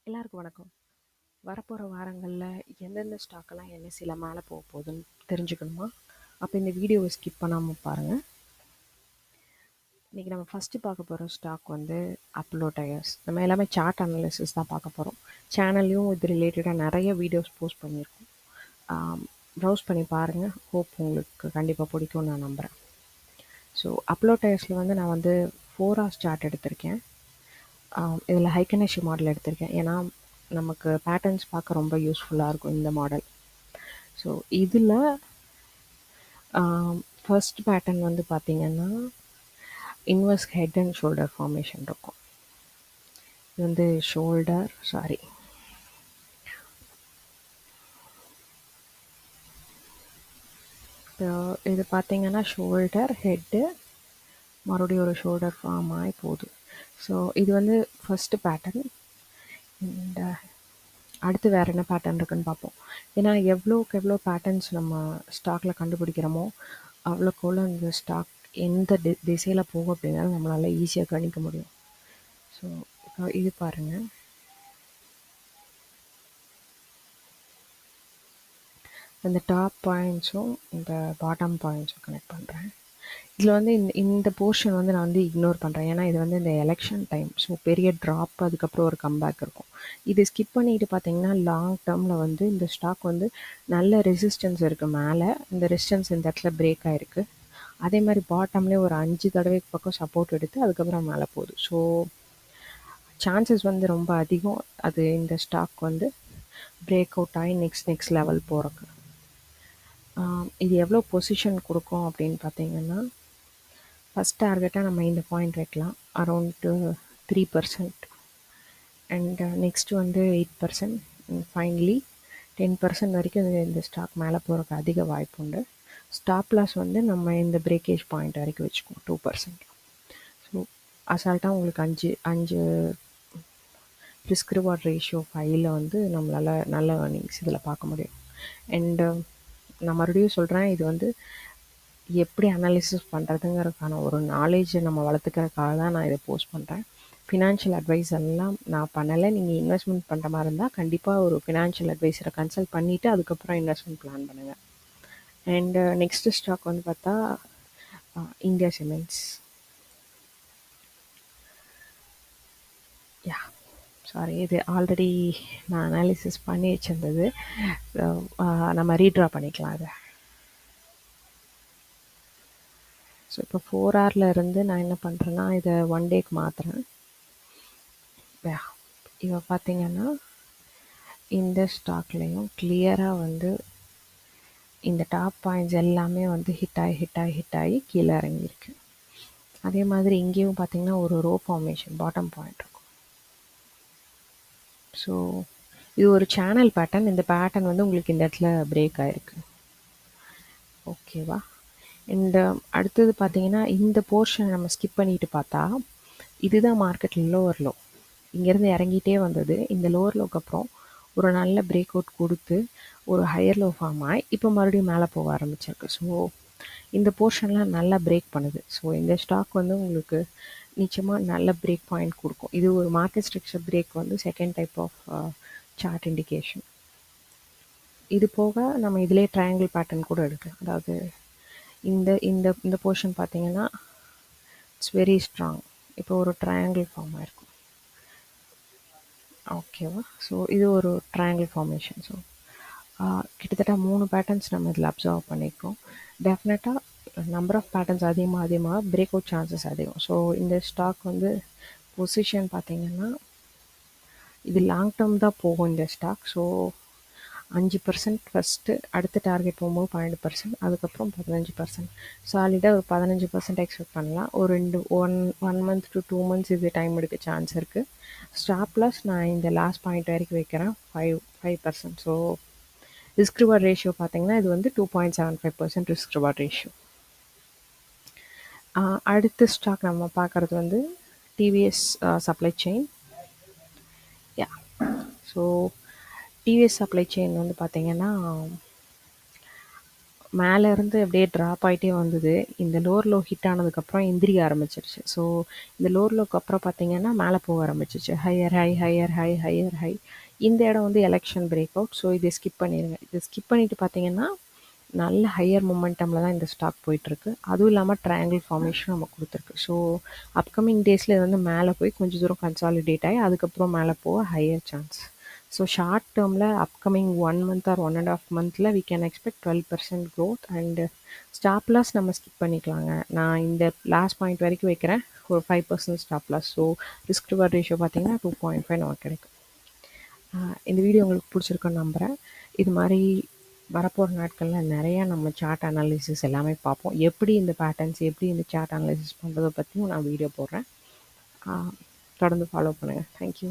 எல்லாருக்கும் வணக்கம். வரப்போகிற வாரங்களில் எந்தெந்த ஸ்டாக்கெல்லாம் என்எஸ்சியில் மேலே போக போகுதுன்னு தெரிஞ்சுக்கணுமா? அப்போ இந்த வீடியோவை ஸ்கிப் பண்ணாமல் பாருங்கள். இன்றைக்கி நம்ம ஃபஸ்ட்டு பார்க்க போகிற ஸ்டாக் வந்து அப்போலோ டயர்ஸ். நம்ம எல்லாமே சார்ட் அனாலிசிஸ் தான் பார்க்க போகிறோம். சேனல்லையும் இது ரிலேட்டடாக நிறைய வீடியோஸ் போஸ்ட் பண்ணியிருக்கோம். ப்ரௌஸ் பண்ணி பாருங்கள். ஹோப் உங்களுக்கு கண்டிப்பாக பிடிக்கும்னு நான் நம்புகிறேன். ஸோ அப்போலோ டயர்ஸில் வந்து நான் வந்து 4 hours சார்ட் எடுத்திருக்கேன். இதில் ஹைகனேஷி மாடல் எடுத்திருக்கேன். ஏன்னா நமக்கு பேட்டர்ன்ஸ் பார்க்க ரொம்ப யூஸ்ஃபுல்லாக இருக்கும் இந்த மாடல். ஸோ இதில் ஃபர்ஸ்ட் பேட்டர்ன் வந்து பார்த்திங்கன்னா inverse head and shoulder formation இருக்கும். இது வந்து இது பார்த்திங்கன்னா ஷோல்டர் ஹெட்டு மறுபடியும் ஒரு ஷோல்டர் ஃபார்ம் ஆகி போகுது. ஸோ இது வந்து ஃபஸ்ட்டு பேட்டர்ன். அண்ட் அடுத்து வேறு என்ன பேட்டர்ன் இருக்குன்னு பார்ப்போம். ஏன்னா எவ்வளோக்கு எவ்வளோ பேட்டர்ன்ஸ் நம்ம ஸ்டாக்கில் கண்டுபிடிக்கிறோமோ அவ்வளோக்கு அந்த ஸ்டாக் எந்த திசையில் போகும் அப்படிங்கிறத நம்மளால் ஈஸியாக கணிக்க முடியும். ஸோ இப்போ இது பாருங்கள். இந்த டாப் பாயிண்ட்ஸும் இந்த பாட்டம் பாயிண்ட்ஸும் கனெக்ட் பண்ணுறேன். இதில் வந்து இந்த போர்ஷன் வந்து நான் வந்து இக்னோர் பண்ணுறேன். ஏன்னா இது வந்து இந்த எலெக்ஷன் டைம். ஸோ பெரிய ட்ராப், அதுக்கப்புறம் ஒரு கம்பேக் இருக்கும். இது ஸ்கிப் பண்ணிட்டு பார்த்தீங்கன்னா லாங் டேர்மில் வந்து இந்த ஸ்டாக் வந்து நல்ல ரெசிஸ்டன்ஸ் இருக்குது மேலே. இந்த ரெசிஸ்டன்ஸ் இந்த இடத்துல பிரேக் ஆகிருக்கு. அதே மாதிரி பாட்டம்லேயே ஒரு 5 தடவைக்கு பக்கம் சப்போர்ட் எடுத்து அதுக்கப்புறம் மேலே போகுது. ஸோ சான்சஸ் வந்து ரொம்ப அதிகம் அது இந்த ஸ்டாக் வந்து பிரேக் அவுட் ஆகி நெக்ஸ்ட் லெவல் போகிறக்கு. இது எவ்வளோ பொசிஷன் கொடுக்கும் அப்படின்னு பார்த்தீங்கன்னா, ஃபஸ்ட் டார்கெட்டாக நம்ம இந்த பாயிண்ட் வைக்கலாம், அரௌண்ட் 3%. அண்ட் நெக்ஸ்ட்டு வந்து 8%. அண்ட் ஃபைனலி 10% வரைக்கும் இந்த ஸ்டாக் மேலே போகிறக்கு அதிக வாய்ப்பு உண்டு. ஸ்டாப் லாஸ் வந்து நம்ம இந்த பிரேக்கேஜ் பாயிண்ட் வரைக்கும் வச்சுக்குவோம் 2%. ஸோ அசால்ட்டாக உங்களுக்கு அஞ்சு ரிஸ்க் ரிவார்ட் ரேஷியோ 5ல் வந்து நம்மளால் நல்ல ஏர்னிங்ஸ் இதில் பார்க்க முடியும். அண்டு நான் மறுபடியும் சொல்கிறேன், இது வந்து எப்படி அனாலிசிஸ் பண்ணுறதுங்கிறதுக்கான ஒரு நாலேஜை நம்ம வளர்த்துக்கிறதுக்காக தான் நான் இதை போஸ்ட் பண்ணுறேன். ஃபினான்ஷியல் அட்வைஸ் எல்லாம் நான் பண்ணலை. நீங்கள் இன்வெஸ்ட்மெண்ட் பண்ணுற மாதிரி இருந்தால் கண்டிப்பாக ஒரு ஃபினான்ஷியல் அட்வைஸரை கன்சல்ட் பண்ணிவிட்டு அதுக்கப்புறம் இன்வெஸ்ட்மெண்ட் பிளான் பண்ணுங்கள். அண்டு நெக்ஸ்ட்டு ஸ்டாக் வந்து பார்த்தா இந்தியா சிமெண்ட்ஸ். சாரி, இது ஆல்ரெடி நான் அனாலிசிஸ் பண்ணி வச்சுருந்தது. நம்ம ரீட்ரா பண்ணிக்கலாம் அதை. ஸோ இப்போ 4 hourல இருந்து நான் என்ன பண்ணுறேன்னா இதை 1 dayக்கு மாற்றுறேன். இப்போ பார்த்தீங்கன்னா இந்த ஸ்டாக்லேயும் கிளியராக வந்து இந்த டாப் பாயிண்ட்ஸ் எல்லாமே வந்து ஹிட் ஆகி கீழே இறங்கியிருக்கு. அதே மாதிரி இங்கேயும் பார்த்தீங்கன்னா ஒரு ரோ ஃபார்மேஷன் பாட்டம் பாயிண்ட் இருக்கும். ஸோ இது ஒரு சேனல் பேட்டர்ன். இந்த பேட்டர்ன் வந்து உங்களுக்கு இந்த இடத்துல பிரேக் ஆகிருக்கு. ஓகேவா? அண்ட் அடுத்தது பார்த்தீங்கன்னா இந்த போர்ஷனை நம்ம ஸ்கிப் பண்ணிட்டு பார்த்தா இதுதான் மார்க்கெட்டில் லோவர் லோ. இங்கேருந்து இறங்கிட்டே வந்தது. இந்த லோவர் லோக்கு அப்புறம் ஒரு நல்ல பிரேக் அவுட் கொடுத்து ஒரு ஹையர் லோ ஃபார்ம் ஆகி இப்போ மறுபடியும் மேலே போக ஆரம்பிச்சிருக்கு. ஸோ இந்த போர்ஷன்லாம் நல்லா பிரேக் பண்ணுது. ஸோ இந்த ஸ்டாக் வந்து உங்களுக்கு நிச்சயமாக நல்ல பிரேக் பாயிண்ட் கொடுக்கும். இது ஒரு மார்க்கெட் ஸ்ட்ரக்சர் பிரேக் வந்து second type of chart indication. இது போக நம்ம இதிலே ட்ரையாங்கிள் பேட்டர்ன் கூட எடுக்கலாம். அதாவது இந்த இந்த இந்த போர்ஷன் பார்த்தீங்கன்னா இட்ஸ் வெரி ஸ்ட்ராங். இப்போ ஒரு ட்ரையாங்கிள் ஃபார்ம் ஆகிருக்கும். ஓகேவா? ஸோ இது ஒரு ட்ரையாங்கிள் ஃபார்மேஷன். ஸோ கிட்டத்தட்ட 3 பேட்டர்ன்ஸ் நம்ம இதில் அப்சர்வ் பண்ணியிருக்கோம். டெஃபினட்டாக நம்பர் ஆஃப் பேட்டர்ன்ஸ் அதிகமாக பிரேக் அவுட் சான்சஸ் அதிகம். ஸோ இந்த ஸ்டாக் வந்து பொசிஷன் பார்த்திங்கன்னா இது லாங் டேர்ம் தான் போகும் இந்த ஸ்டாக். ஸோ 5% ஃபஸ்ட்டு, அடுத்த டார்கெட் போகும்போது 12%, அதுக்கப்புறம் 15%. சாலிடாக ஒரு 15% எக்ஸ்பெக்ட் பண்ணலாம். ஒரு ஒன் மந்த் டு 2 months இது டைம் எடுக்க சான்ஸ் இருக்குது. ஸ்டாப் லாஸ் நான் இந்த லாஸ்ட் பாயிண்ட் வரைக்கும் வைக்கிறேன் 5%. ஸோ ரிஸ்க் ரிவார்ட் ரேஷியோ பார்த்தீங்கன்னா இது வந்து 2.75% ரிஸ்க் ரிவார்ட் ரேஷியோ. அடுத்த ஸ்டாக் நம்ம பார்க்குறது வந்து TVS supply chain. So TVS supply chain வந்து பார்த்திங்கன்னா மேலே இருந்து அப்படியே ட்ராப் ஆகிட்டே வந்தது. இந்த லோவர் லோ ஹிட் ஆனதுக்கப்புறம் எந்திரிக்க ஆரம்பிச்சிருச்சு. ஸோ இந்த லோவர் லோக்கு அப்புறம் பார்த்தீங்கன்னா மேலே போக ஆரம்பிச்சிச்சு. Higher high higher high higher high. இந்த இடம் வந்து எலெக்ஷன் பிரேக் அவுட். ஸோ இதை ஸ்கிப் பண்ணிடுங்க. இதை ஸ்கிப் பண்ணிட்டு பார்த்தீங்கன்னா நல்ல ஹையர் மொமெண்டமில் தான் இந்த ஸ்டாக் போயிட்டுருக்கு. அதுவும் இல்லாமல் ட்ரையாங்கிள் ஃபார்மேஷன் நம்ம கொடுத்துருக்கு. ஸோ அப்கமிங் டேஸில் இது வந்து மேலே போய் கொஞ்சம் தூரம் கன்சாலிடேட் ஆகி அதுக்கப்புறம் மேலே போக ஹையர் சான்ஸ். ஸோ ஷார்ட் டேர்மில் அப்கமிங் 1 மந்த் ஆர் 1.5 மந்த்தில் we can expect 12% growth and stop loss நம்ம ஸ்கிப் பண்ணிக்கலாங்க. நான் இந்த லாஸ்ட் பாயிண்ட் வரைக்கும் வைக்கிறேன். ஒரு 5% stop loss. So risk reward ratio பார்த்தீங்கன்னா 2.5 நமக்கு கிடைக்கும். இந்த வீடியோ உங்களுக்கு பிடிச்சிருக்குன்னு நம்புகிறேன். இது மாதிரி வரப்போகிற நாட்களில் நிறையா நம்ம சார்ட் அனாலிசிஸ் எல்லாமே பார்ப்போம். எப்படி இந்த பேட்டர்ன்ஸ், எப்படி இந்த சார்ட் அனாலிசிஸ் பண்ணுறதை பற்றியும் நான் வீடியோ போடுறேன். தொடர்ந்து ஃபாலோ பண்ணுங்கள். தேங்க்யூ.